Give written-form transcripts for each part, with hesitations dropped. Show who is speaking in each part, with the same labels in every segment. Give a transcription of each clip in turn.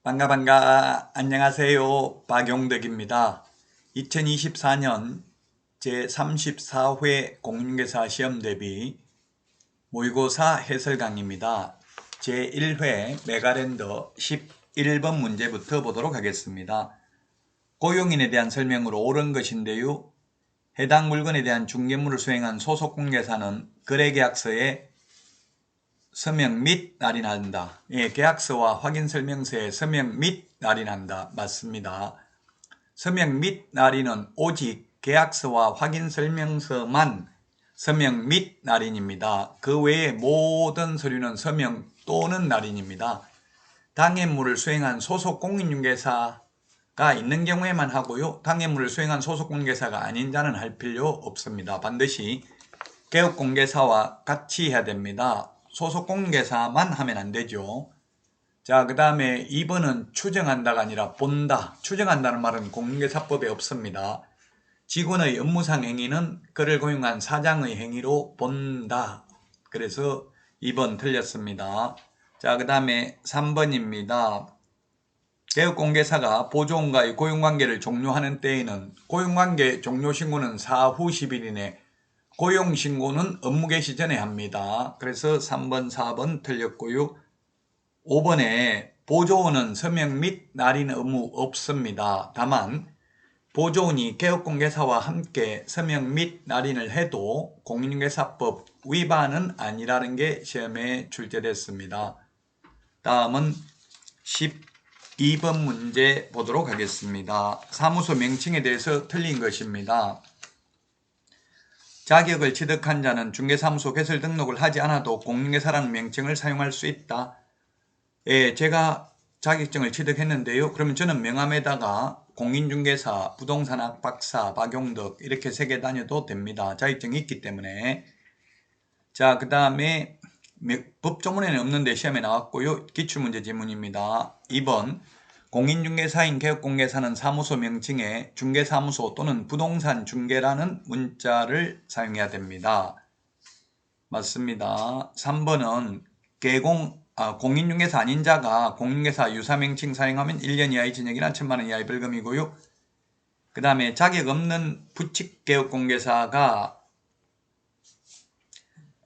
Speaker 1: 반가 안녕하세요. 박용덕입니다. 2024년 제34회 공인중개사 시험 대비 모의고사 해설 강의입니다. 제1회 메가랜더 11번 문제부터 보도록 하겠습니다. 고용인에 대한 설명으로 옳은 것인데요. 해당 물건에 대한 중개물을 수행한 소속공개사는 거래계약서에 서명 및 날인한다. 계약서와 확인설명서에 서명 및 날인한다. 맞습니다. 서명 및 날인은 오직 계약서와 확인설명서만 서명 및 날인입니다. 그 외의 모든 서류는 서명 또는 날인입니다. 당해물을 수행한 소속공인중개사가 있는 경우에만 하고요. 당해물을 수행한 소속공개사가 아닌 자는 할 필요 없습니다. 반드시 개업공개사와 같이 해야 됩니다. 소속공개사만 하면 안 되죠. 자, 그 다음에 2번은 추정한다가 아니라 본다. 추정한다는 말은 공인중개사법에 없습니다. 직원의 업무상 행위는 그를 고용한 사장의 행위로 본다. 그래서 2번 틀렸습니다. 자, 그 다음에 3번입니다. 개업공개사가 보조원과의 고용관계를 종료하는 때에는 고용관계 종료신고는 사후 10일 이내, 고용신고는 업무 개시 전에 합니다. 그래서 3번, 4번 틀렸고요. 5번에 보조원은 서명 및 날인 의무 없습니다. 다만 보조원이 개업공개사와 함께 서명 및 날인을 해도 공인중개사법 위반은 아니라는 게 시험에 출제됐습니다. 다음은 12번 문제 보도록 하겠습니다. 사무소 명칭에 대해서 틀린 것입니다. 자격을 취득한 자는 중개사무소 개설 등록을 하지 않아도 공인중개사라는 명칭을 사용할 수 있다. 제가 자격증을 취득했는데요. 그러면 저는 명함에다가 공인중개사, 부동산학 박사, 박용덕 이렇게 3개 다녀도 됩니다. 자격증이 있기 때문에. 자, 그 다음에 법조문에는 없는데 시험에 나왔고요. 기출문제 지문입니다. 2번 공인중개사인 개업공개사는 사무소 명칭에 중개사무소 또는 부동산 중개라는 문자를 사용해야 됩니다. 맞습니다. 3번은 공인중개사 아닌 자가 공인중개사 유사명칭 사용하면 1년 이하의 징역이나 1,000만 원 이하의 벌금이고요. 그 다음에 자격 없는 부칙개업공개사가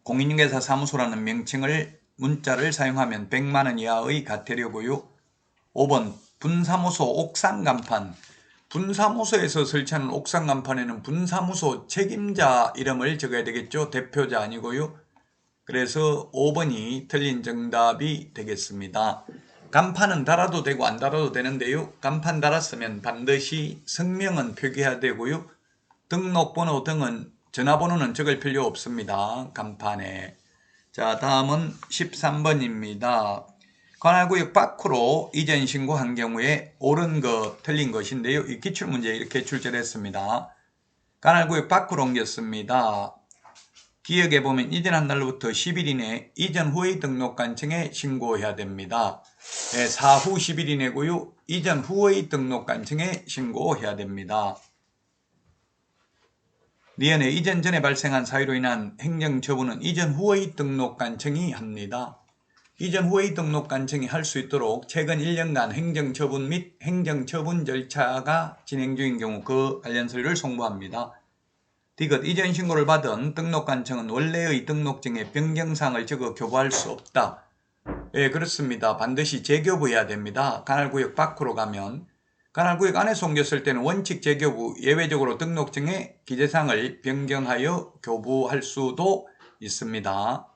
Speaker 1: 공인중개사 사무소라는 명칭을 문자를 사용하면 100만 원 이하의 과태료고요. 5번 분사무소 옥상간판. 분사무소에서 설치하는 옥상간판에는 분사무소 책임자 이름을 적어야 되겠죠. 대표자 아니고요. 그래서 5번이 틀린 정답이 되겠습니다. 간판은 달아도 되고 안 달아도 되는데요. 간판 달았으면 반드시 성명은 표기해야 되고요. 등록번호 등은 전화번호는 적을 필요 없습니다. 간판에. 자, 다음은 13번입니다. 관할구역 밖으로 이전 신고한 경우에 옳은 것, 틀린 것인데요. 이 기출문제에 이렇게 출제됐습니다. 관할구역 밖으로 옮겼습니다. 기억에 보면 이전한 날로부터 10일 이내 이전 후의 등록관청에 신고해야 됩니다. 사후 10일 이내고요. 이전 후의 등록관청에 신고해야 됩니다. 니은에 이전 전에 발생한 사유로 인한 행정처분은 이전 후의 등록관청이 합니다. 이전 후의 등록관청이 할 수 있도록 최근 1년간 행정처분 및 행정처분 절차가 진행 중인 경우 그 관련 서류를 송부합니다. 디귿 이전 신고를 받은 등록관청은 원래의 등록증에 변경사항을 적어 교부할 수 없다. 그렇습니다. 반드시 재교부해야 됩니다. 관할구역 밖으로 가면. 관할구역 안에서 옮겼을 때는 원칙 재교부, 예외적으로 등록증에 기재사항을 변경하여 교부할 수도 있습니다.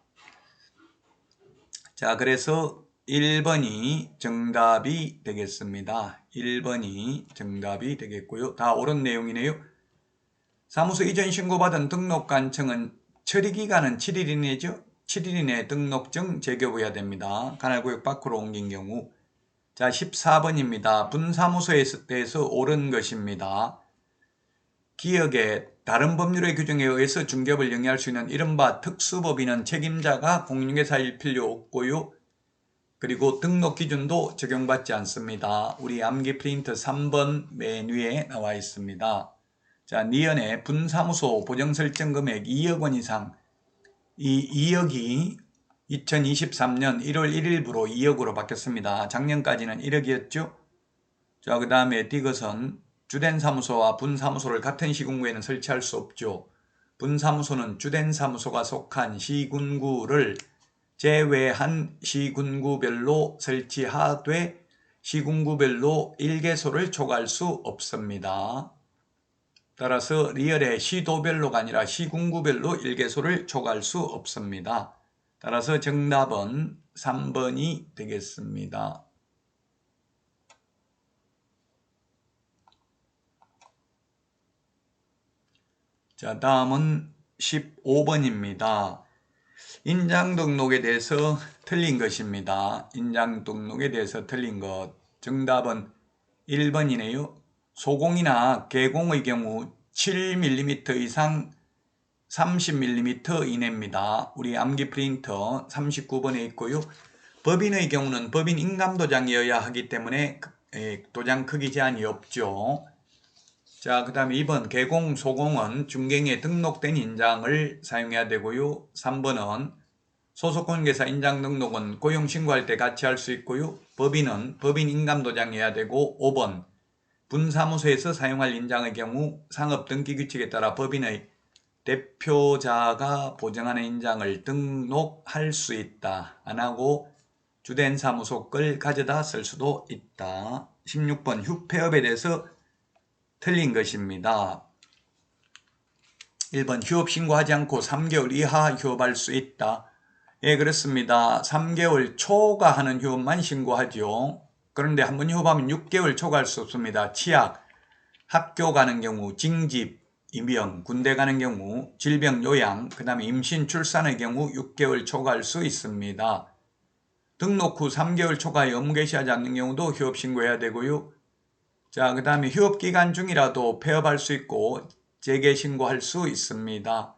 Speaker 1: 자, 그래서 1번이 정답이 되겠습니다. 1번이 정답이 되겠고요. 다 옳은 내용이네요. 사무소 이전 신고받은 등록관청은 처리기간은 7일 이내죠. 7일 이내 등록증 재교부해야 됩니다. 관할구역 밖으로 옮긴 경우. 자, 14번입니다. 분사무소에 대해서 옳은 것입니다. 기억에 다른 법률의 규정에 의해서 중개업을 영위할 수 있는 이른바 특수법인은 책임자가 공인중개사일 필요 없고요. 그리고 등록 기준도 적용받지 않습니다. 우리 암기 프린트 3번 맨 위에 나와 있습니다. 자, 니은의 분사무소 보정설정 금액 2억 원 이상, 이 2억이 2023년 1월 1일부로 2억으로 바뀌었습니다. 작년까지는 1억이었죠. 자, 그 다음에 디귿은 주된 사무소와 분사무소를 같은 시군구에는 설치할 수 없죠. 분사무소는 주된 사무소가 속한 시군구를 제외한 시군구별로 설치하되 시군구별로 1개소를 초과할 수 없습니다. 따라서 리얼의 시도별로가 아니라 시군구별로 1개소를 초과할 수 없습니다. 따라서 정답은 3번이 되겠습니다. 자, 다음은 15번입니다. 인장 등록에 대해서 틀린 것입니다. 인장 등록에 대해서 틀린 것. 정답은 1번이네요. 소공이나 개공의 경우 7mm 이상 30mm 이내입니다. 우리 암기 프린터 39번에 있고요. 법인의 경우는 법인 인감도장이어야 하기 때문에 도장 크기 제한이 없죠. 자, 그 다음에 2번 개공, 소공은 중개행에 등록된 인장을 사용해야 되고요. 3번은 소속공개사 인장 등록은 고용신고할 때 같이 할 수 있고요. 법인은 법인 인감도장이어야 되고 5번 분사무소에서 사용할 인장의 경우 상업등기규칙에 따라 법인의 대표자가 보정하는 인장을 등록할 수 있다. 안하고 주된 사무소 걸 가져다 쓸 수도 있다. 16번 휴폐업에 대해서 틀린 것입니다. 1번 휴업 신고하지 않고 3개월 이하 휴업할 수 있다. 예, 그렇습니다. 3개월 초과하는 휴업만 신고하죠. 그런데 한번 휴업하면 6개월 초과할 수 없습니다. 치약, 학교 가는 경우, 징집, 임병, 군대 가는 경우, 질병, 요양, 그 다음에 임신, 출산의 경우 6개월 초과할 수 있습니다. 등록 후 3개월 초과에 업무 개시하지 않는 경우도 휴업 신고해야 되고요. 자, 그 다음에 휴업 기간 중이라도 폐업할 수 있고 재개 신고할 수 있습니다.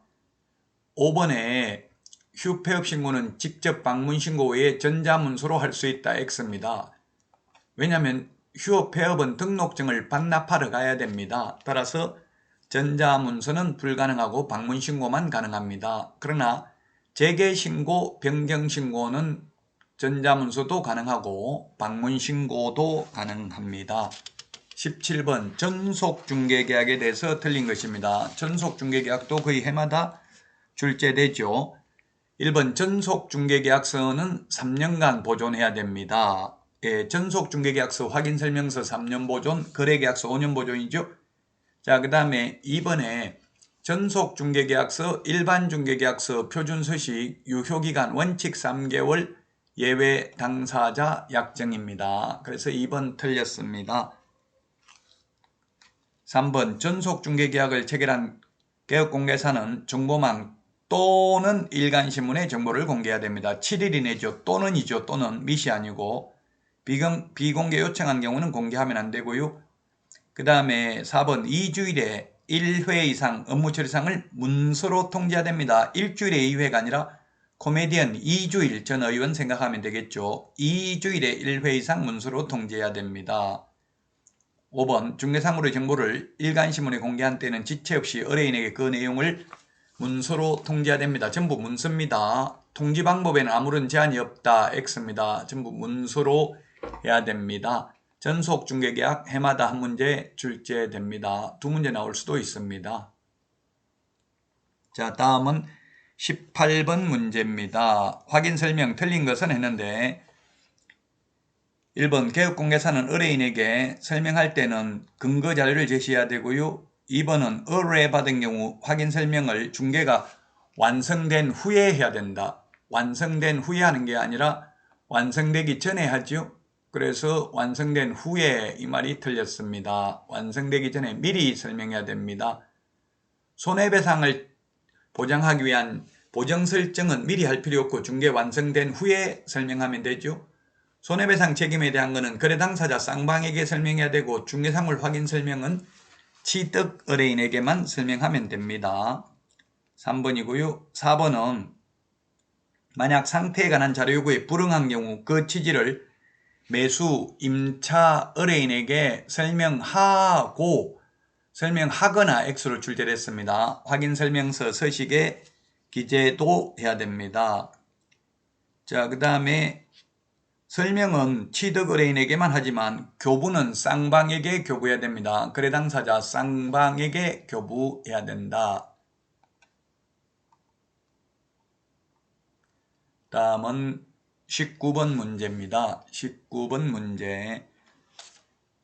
Speaker 1: 5번에 휴폐업 신고는 직접 방문 신고 외에 전자문서로 할 수 있다. X입니다. 왜냐하면 휴업 폐업은 등록증을 반납하러 가야 됩니다. 따라서 전자문서는 불가능하고 방문 신고만 가능합니다. 그러나 재개 신고, 변경 신고는 전자문서도 가능하고 방문 신고도 가능합니다. 17번 전속중개계약에 대해서 틀린 것입니다. 전속중개계약도 거의 해마다 출제되죠. 1번 전속중개계약서는 3년간 보존해야 됩니다. 예, 전속중개계약서 확인설명서 3년 보존, 거래계약서 5년 보존이죠. 자, 그 다음에 2번에 전속중개계약서, 일반중개계약서, 표준서식, 유효기간 원칙 3개월, 예외 당사자 약정입니다. 그래서 2번 틀렸습니다. 3번 전속중개계약을 체결한 개업공개사는 정보망 또는 일간신문에 정보를 공개해야 됩니다. 7일 이내죠. 또는이죠. 또는 밑이 아니고 비공개 요청한 경우는 공개하면 안 되고요. 그 다음에 4번 2주일에 1회 이상 업무처리상을 문서로 통지해야 됩니다. 일주일에 2회가 아니라 코미디언 2주일 전 의원 생각하면 되겠죠. 2주일에 1회 이상 문서로 통지해야 됩니다. 5번 중개사물의 정보를 일간신문에 공개한 때는 지체 없이 의뢰인에게 그 내용을 문서로 통지해야 됩니다. 전부 문서입니다. 통지 방법에는 아무런 제한이 없다. X입니다. 전부 문서로 해야 됩니다. 전속중개계약 해마다 한 문제 출제됩니다. 2문제 나올 수도 있습니다. 자, 다음은 18번 문제입니다. 확인설명 틀린 것은 했는데 1번 개업공개사는 의뢰인에게 설명할 때는 근거자료를 제시해야 되고요. 2번은 의뢰받은 경우 확인설명을 중개가 완성된 후에 해야 된다. 완성된 후에 하는 게 아니라 완성되기 전에 하죠. 그래서 완성된 후에 이 말이 틀렸습니다. 완성되기 전에 미리 설명해야 됩니다. 손해배상을 보장하기 위한 보정 설정은 미리 할 필요 없고 중개 완성된 후에 설명하면 되죠. 손해배상 책임에 대한 것은 거래 당사자 쌍방에게 설명해야 되고 중개사물 확인 설명은 취득 의뢰인에게만 설명하면 됩니다. 3번이고요. 4번은 만약 상태에 관한 자료 요구에 불응한 경우 그 취지를 매수, 임차 의뢰인에게 설명하거나 X로 출제됐습니다. 확인설명서 서식에 기재도 해야 됩니다. 자, 그 다음에 설명은 취득 의뢰인에게만 하지만 교부는 쌍방에게 교부해야 됩니다. 거래 당사자 쌍방에게 교부해야 된다. 다음은 19번 문제입니다. 19번 문제.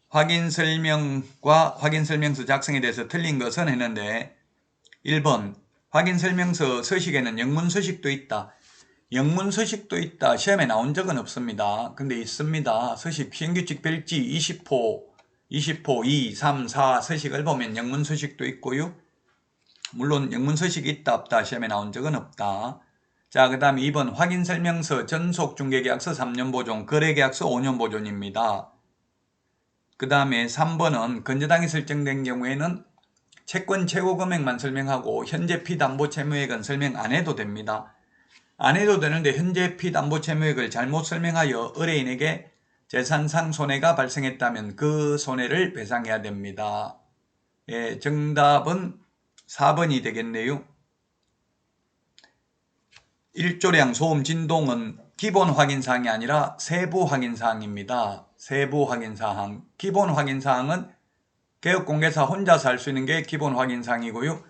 Speaker 1: 확인 설명과 확인 설명서 작성에 대해서 틀린 것은 했는데 1번 확인 설명서 서식에는 영문 서식도 있다. 영문 서식도 있다. 시험에 나온 적은 없습니다. 근데 있습니다. 서식 시행규칙 별지 20호 2, 3, 4 서식을 보면 영문 서식도 있고요. 물론 영문 서식이 있다 없다 시험에 나온 적은 없다. 자, 그 다음에 2번 확인 설명서 전속 중개계약서 3년 보존 거래계약서 5년 보존입니다. 그 다음에 3번은 건저당이 설정된 경우에는 채권 최고 금액만 설명하고 현재 피담보 채무액은 설명 안 해도 됩니다. 안 해도 되는데 현재 피담보 채무액을 잘못 설명하여 의뢰인에게 재산상 손해가 발생했다면 그 손해를 배상해야 됩니다. 예, 정답은 4번이 되겠네요. 일조량, 소음, 진동은 기본 확인사항이 아니라 세부 확인사항입니다. 세부 확인사항. 기본 확인사항은 개업공개사 혼자서 할 수 있는 게 기본 확인사항이고요.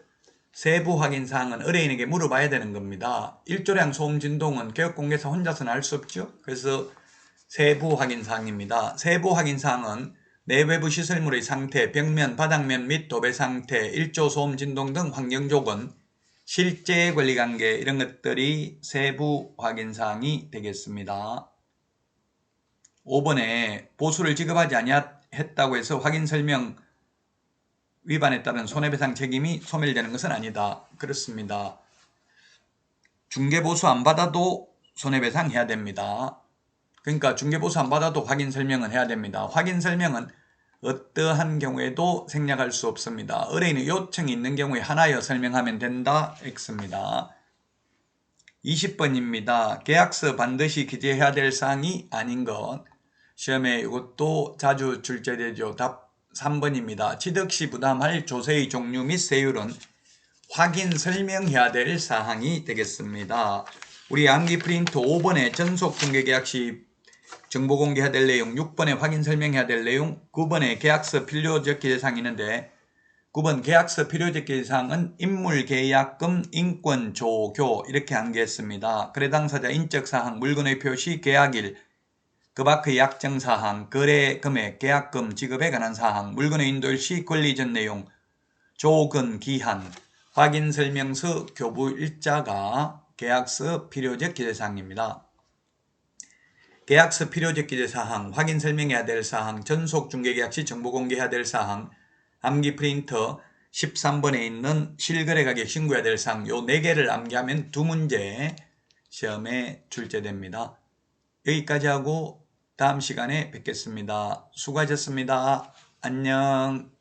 Speaker 1: 세부 확인사항은 의뢰인에게 물어봐야 되는 겁니다. 일조량, 소음, 진동은 개업공개사 혼자서는 할 수 없죠. 그래서 세부 확인사항입니다. 세부 확인사항은 내외부 시설물의 상태, 벽면, 바닥면 및 도배 상태, 일조, 소음, 진동 등 환경조건, 실제 권리관계 이런 것들이 세부 확인사항이 되겠습니다. 5번에 보수를 지급하지 아니했다고 해서 확인설명 위반에 따른 손해배상 책임이 소멸되는 것은 아니다. 그렇습니다. 중개보수 안 받아도 손해배상 해야 됩니다. 그러니까 중개보수 안 받아도 확인설명은 해야 됩니다. 확인설명은 어떠한 경우에도 생략할 수 없습니다. 의뢰인의 요청이 있는 경우에 하나여 설명하면 된다. X입니다. 20번입니다. 계약서 반드시 기재해야 될 사항이 아닌 것. 시험에 이것도 자주 출제되죠. 답 3번입니다. 취득 시 부담할 조세의 종류 및 세율은 확인 설명해야 될 사항이 되겠습니다. 우리 암기 프린트 5번에 전속 중개계약 시 정보 공개해야 될 내용, 6번에 확인 설명해야 될 내용, 9번에 계약서 필요적 기재사항이 있는데 9번 계약서 필요적 기재사항은 인물계약금, 인권, 조교 이렇게 암기했습니다. 거래 당사자 인적사항, 물건의 표시, 계약일, 그 밖의 약정사항, 거래금액, 계약금 지급에 관한 사항, 물건의 인도일 시 권리전 내용, 조건, 기한, 확인설명서, 교부 일자가 계약서 필요적 기재사항입니다. 계약서 필요적 기재사항, 확인 설명해야 될 사항, 전속 중개계약 시 정보 공개해야 될 사항, 암기 프린터 13번에 있는 실거래가격 신고해야 될 사항 요 4개를 암기하면 2문제 시험에 출제됩니다. 여기까지 하고 다음 시간에 뵙겠습니다. 수고하셨습니다. 안녕.